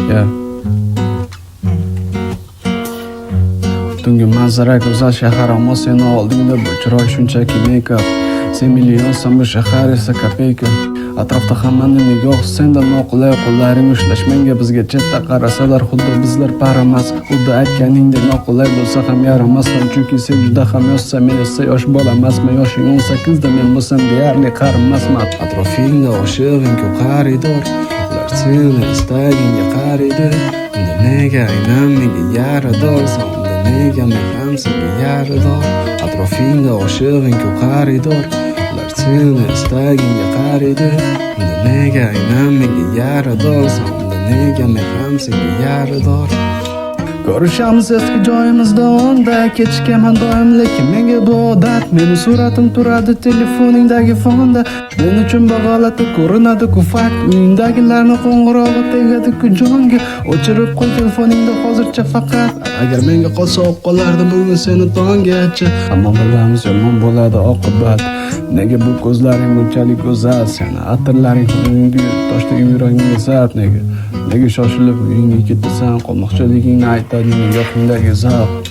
Yeah. Tungi manzara go'zal shahar, ammo seni oldingda bu chiroy shunchaki make-up. Sen millionsan, bu shahar esa kopeyka. Atrofda hammaning nigoh senda noqulay, qo'llaring ushlash menga bizga chetda qarasalar xuddi bizlar paramas. Xuddi aytganingdek noqulay bo'lsa ham yaramasman, chunki sen juda ham yoshsan, men esa yosh bolamasman. Yoshing 18 da men bo'lsam deyarli qarimasman. Atrofingda oshiqing ko'p xaridor, ular seni istagingga qaraydi. Unda nega aynan menga yaradorsan, unda nega men ham senga yarador. Atrofingda oshiqing ko'p xaridor, ular seni istagingga qaraydi. Unda nega aynan menga yaradorsan, unda nega men ham senga yarador. Ko'rishamiz eski joyimizda onda, kechikaman doim lekin menga bu odat. Meni suratim turadi telefoningdagi fonda, men uchun bag'olati ko'rinadi-ku fakt. Uyingdagilarni qo'ng'irog'i tegadi-ku jonga. O'chirib qo'y telefoningda hozircha faqat. Agar menga qolsa qolardi bugun seni tonggacha. Ammo bilamiz yomon bo'ladi oqibat. Nega bu ko'zlaring bunchalik go'zal, seni atirlaring uyingda toshdagi yuragimga zard. Nega shoshilib uyingga ketasan, qolmoqchiligingni aytadi nigohingdagi zavq.